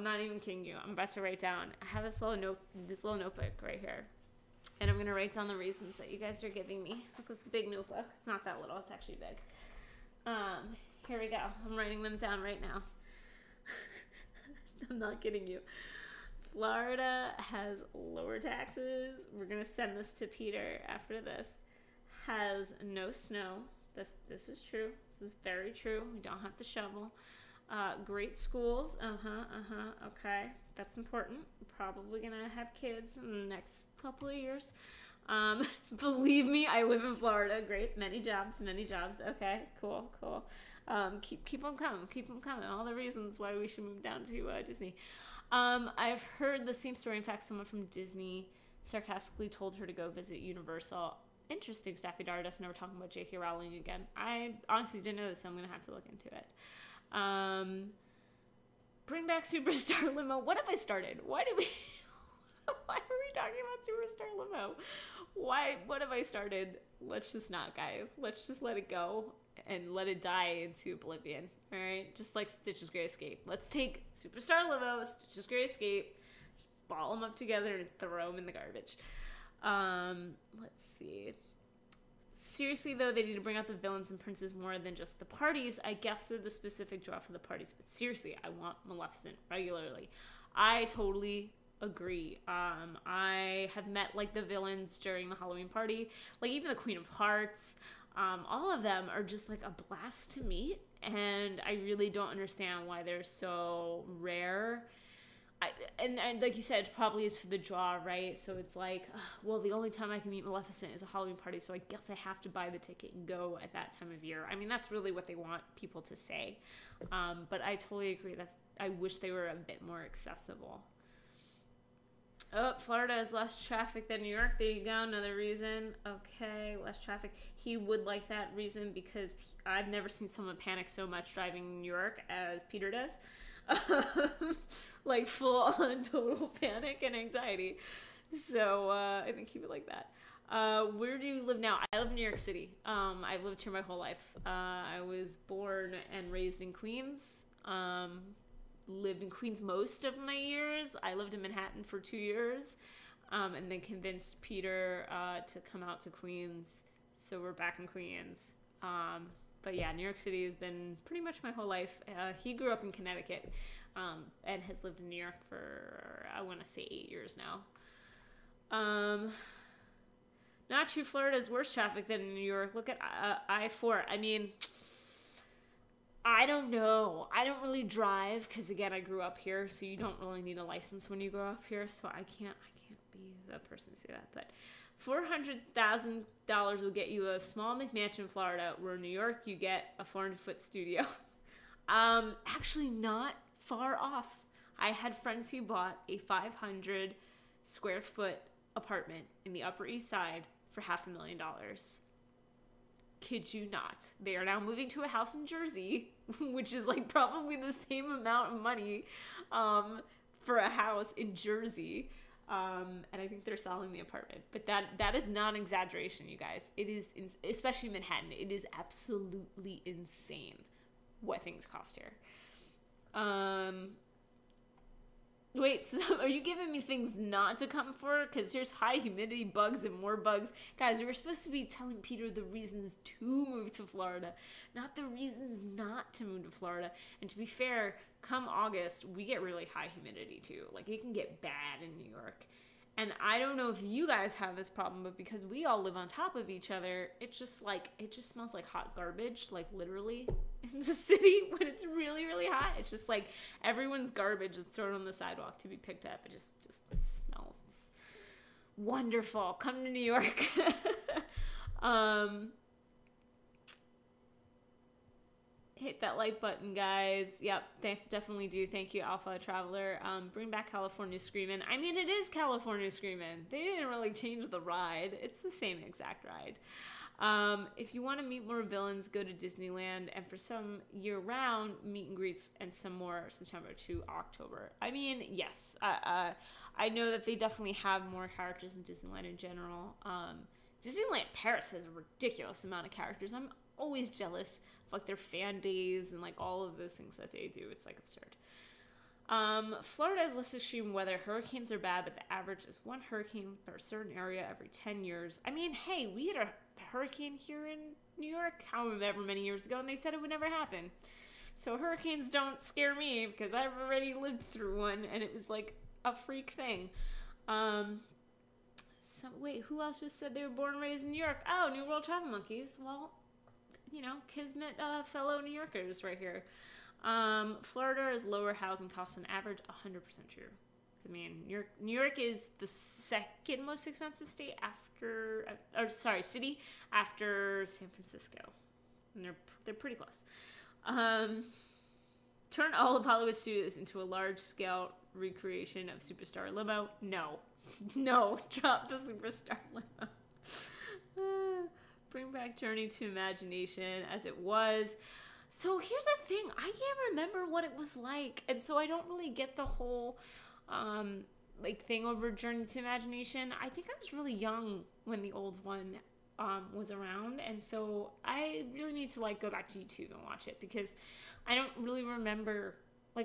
not even kidding you. I'm about to write down. I have this little notebook right here. And I'm going to write down the reasons that you guys are giving me. Look, it's a big notebook. It's not that little. It's actually big. Here we go. I'm writing them down right now. I'm not kidding you. Florida has lower taxes. We're going to send this to Peter after this. Has no snow. This is true. This is very true. We don't have to shovel. Great schools. Okay. That's important. We're probably going to have kids in the next couple of years. Believe me, I live in Florida. Great. Many jobs. Okay. Cool. Keep them coming. All the reasons why we should move down to Disney. I've heard the same story. In fact, someone from Disney sarcastically told her to go visit Universal. Interesting. Staffy Dardus, and we're talking about J.K. Rowling again. I honestly didn't know this, so I'm going to have to look into it. Bring back Superstar Limo. What have I started? Why are we talking about Superstar Limo? What have I started? Let's just not, guys. Let's just let it go and let it die into oblivion. All right? Just like Stitch's Great Escape. Let's take Superstar Limo, Stitch's Great Escape, ball them up together and throw them in the garbage. Let's see. Seriously, though, they need to bring out the villains and princes more than just the parties. I guess they're the specific draw for the parties. But seriously, I want Maleficent regularly. I totally agree. I have met, like, the villains during the Halloween party. Like, even the Queen of Hearts. All of them are just, like, a blast to meet. And I really don't understand why they're so rare. And like you said, it probably is for the draw, right? So it's like, well, the only time I can meet Maleficent is a Halloween party, so I guess I have to buy the ticket and go at that time of year. I mean, that's really what they want people to say. But I totally agree that I wish they were a bit more accessible. Oh, Florida has less traffic than New York. There you go. Another reason. Okay, less traffic. He would like that reason because I've never seen someone panic so much driving in New York as Peter does. Like full on total panic and anxiety. So I think he would like that. Where do you live now? I live in New York City. I've lived here my whole life. I was born and raised in Queens. Lived in Queens most of my years. I lived in Manhattan for 2 years, and then convinced Peter to come out to Queens. So we're back in Queens. But yeah, New York City has been pretty much my whole life. He grew up in Connecticut and has lived in New York for, I want to say, 8 years now. Not true. Florida has worse traffic than New York. Look at I-4. I mean, I don't know. I don't really drive because, again, I grew up here, so you don't really need a license when you grow up here. So I can't be the person to say that. But $400,000 will get you a small McMansion in Florida, where in New York you get a 400-foot studio. Actually, not far off. I had friends who bought a 500 square foot apartment in the Upper East Side for $500,000. Kid you not. They are now moving to a house in Jersey, which is like probably the same amount of money for a house in Jersey. And I think they're selling the apartment. But that is not an exaggeration, you guys. It is, especially Manhattan, it is absolutely insane what things cost here. Wait, so are you giving me things not to come for? Because here's high humidity, bugs, and more bugs. Guys, we were supposed to be telling Peter the reasons to move to Florida, not the reasons not to move to Florida. And to be fair, come August, we get really high humidity too. Like, it can get bad in New York. And I don't know if you guys have this problem, but because we all live on top of each other, it's just like, it just smells like hot garbage, like literally in the city when it's really, really hot. It's just like everyone's garbage is thrown on the sidewalk to be picked up. It just it smells. It's wonderful. Come to New York. Hit that like button, guys. Yep, definitely do. Thank you, Alpha Traveler. Bring back California Screamin'. I mean, it is California Screamin'. They didn't really change the ride. It's the same exact ride. If you want to meet more villains, go to Disneyland. And for some year-round meet and greets and some more September to October. I mean, yes. I know that they definitely have more characters in Disneyland in general. Disneyland Paris has a ridiculous amount of characters. I'm always jealous of like their fan days and like all of those things that they do. It's like absurd. Florida has less extreme weather. Hurricanes are bad, but the average is one hurricane per certain area every 10 years. I mean, hey, we had a hurricane here in New York however many years ago, and they said it would never happen. So hurricanes don't scare me because I've already lived through one, and it was like a freak thing. So wait, who else just said they were born and raised in New York? Oh, New World Travel Monkeys. Well, you know, Kismet fellow New Yorkers right here. Florida has lower housing costs on average. 100% true. I mean, New York is the second most expensive city after San Francisco, and they're pretty close. Turn all of Hollywood studios into a large-scale recreation of Superstar Limo. No, drop the Superstar Limo. Bring back Journey to Imagination as it was. So here's the thing, I can't remember what it was like, and so I don't really get the whole thing over Journey to Imagination. I think I was really young when the old one was around, and so I really need to go back to YouTube and watch it, because I don't really remember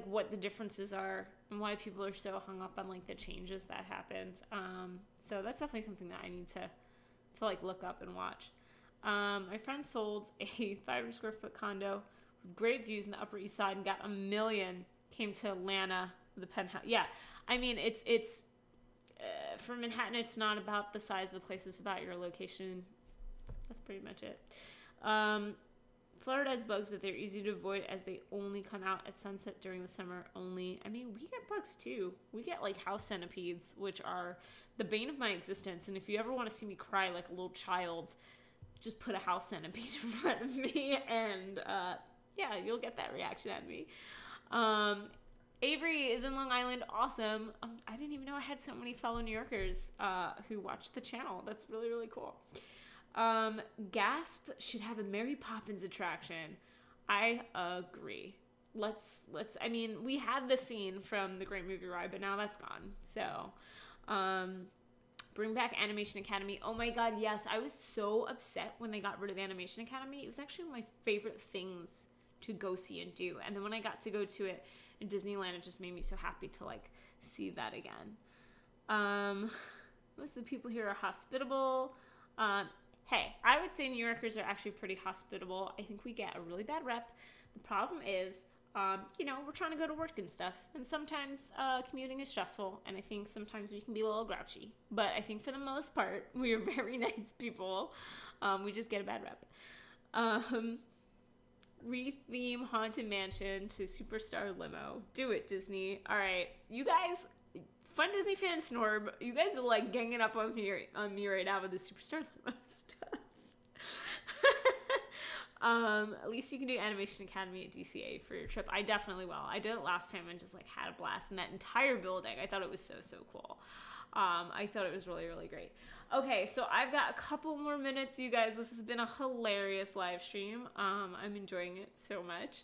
what the differences are and why people are so hung up on the changes that happened. So that's definitely something that I need to look up and watch. My friend sold a 500 square foot condo with great views in the Upper East Side and got $1 million. Came to Atlanta, the penthouse. Yeah, I mean, it's for Manhattan, it's not about the size of the place, it's about your location. That's pretty much it. Florida has bugs, but they're easy to avoid as they only come out at sunset during the summer only. I mean, we get bugs too. We get house centipedes, which are the bane of my existence. And if you ever want to see me cry like a little child, just put a house centipede in front of me, and yeah, you'll get that reaction out of me. Avery is in Long Island. Awesome. I didn't even know I had so many fellow New Yorkers who watch the channel. That's really, really cool. Gasp should have a Mary Poppins attraction. I agree. I mean, we had the scene from the Great Movie Ride, but now that's gone. So, bring back Animation Academy. Oh my God, yes. I was so upset when they got rid of Animation Academy. It was actually one of my favorite things to go see and do. And then when I got to go to it in Disneyland, it just made me so happy to like see that again. Most of the people here are hospitable. Hey, I would say New Yorkers are actually pretty hospitable. I think we get a really bad rep. The problem is, you know, we're trying to go to work and stuff. And sometimes commuting is stressful. And I think sometimes we can be a little grouchy. But I think for the most part, we are very nice people. We just get a bad rep. Retheme Haunted Mansion to Superstar Limo. Do it, Disney. All right. You guys, Fun Disney Fan Snorb, you guys are like ganging up on me right now with the Superstar Limo stuff. At least you can do Animation Academy at DCA for your trip. I definitely will. I did it last time and just like had a blast in that entire building. I thought it was so cool. I thought it was really, really great. Okay, so I've got a couple more minutes, you guys. This has been a hilarious live stream. I'm enjoying it so much.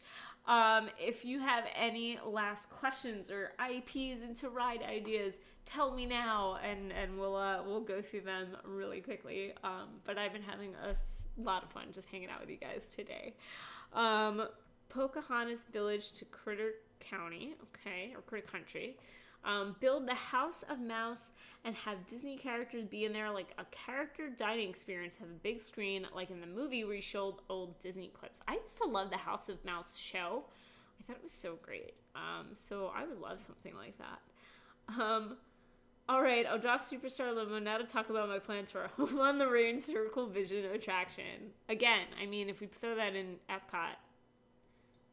If you have any last questions or IPs into ride ideas, tell me now, and we'll go through them really quickly. But I've been having a lot of fun just hanging out with you guys today. Pocahontas Village to Critter County, okay, or Critter Country. Build the House of Mouse and have Disney characters be in there like a character dining experience. Have a big screen like in the movie where you showed old Disney clips. I used to love the House of Mouse show. I thought it was so great. So I would love something like that. All right, I'll drop Superstar Limo now to talk about my plans for a Home on the Range Circle Vision attraction. Again, I mean, if we throw that in Epcot,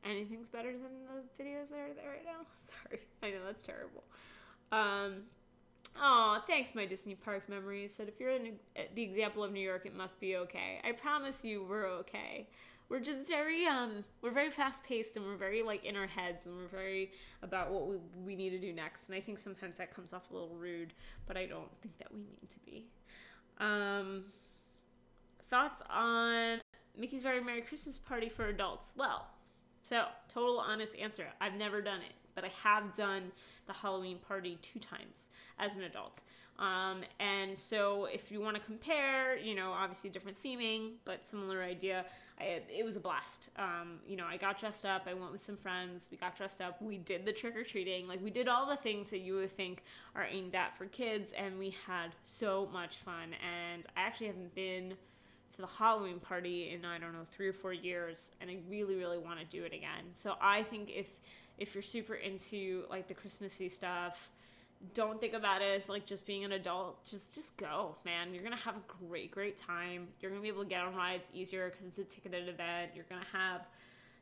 anything's better than the videos that are there right now. Sorry, I know that's terrible. Oh, thanks, my Disney park memories. Said if you're in the example of New York, it must be okay. I promise you, we're okay. We're just very we're very fast paced, and we're very like in our heads, and we're very about what we need to do next. And I think sometimes that comes off a little rude, but I don't think that we need to be. Thoughts on Mickey's Very Merry Christmas Party for adults? Well, so total honest answer, I've never done it, but I have done the Halloween party 2 times as an adult. And so if you want to compare, you know, obviously different theming, but similar idea, it was a blast. You know, I got dressed up, I went with some friends, we got dressed up, we did the trick-or-treating, like we did all the things that you would think are aimed at for kids, and we had so much fun. And I actually haven't been to the Halloween party in, I don't know, 3 or 4 years, and I really, really want to do it again. So I think if you're super into like the Christmassy stuff, don't think about it as like just being an adult. Just go, man. You're gonna have a great time. You're gonna be able to get on rides easier because it's a ticketed event. You're gonna have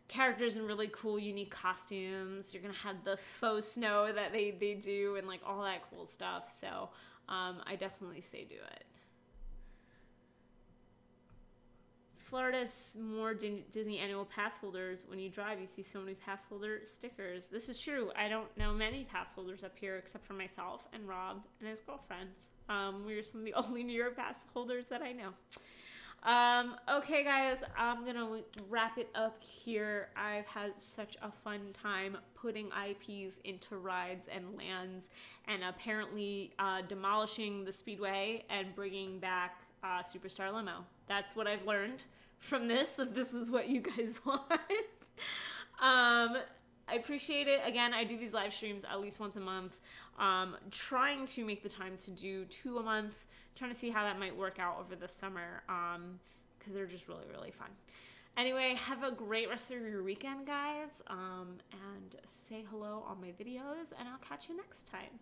characters in really cool, unique costumes. You're gonna have the faux snow that they do and like all that cool stuff. So I definitely say do it. Florida's more Disney annual pass holders. When you drive, you see so many pass holder stickers. This is true. I don't know many pass holders up here except for myself and Rob and his girlfriends. We're some of the only New York pass holders that I know. Okay, guys, I'm going to wrap it up here. I've had such a fun time putting IPs into rides and lands, and apparently demolishing the Speedway and bringing back Superstar Limo. That's what I've learned from this, that this is what you guys want. I appreciate it. Again, I do these live streams at least once a month. Trying to make the time to do 2 a month, trying to see how that might work out over the summer, because they're just really, really fun. Anyway, have a great rest of your weekend, guys, and say hello on my videos, and I'll catch you next time.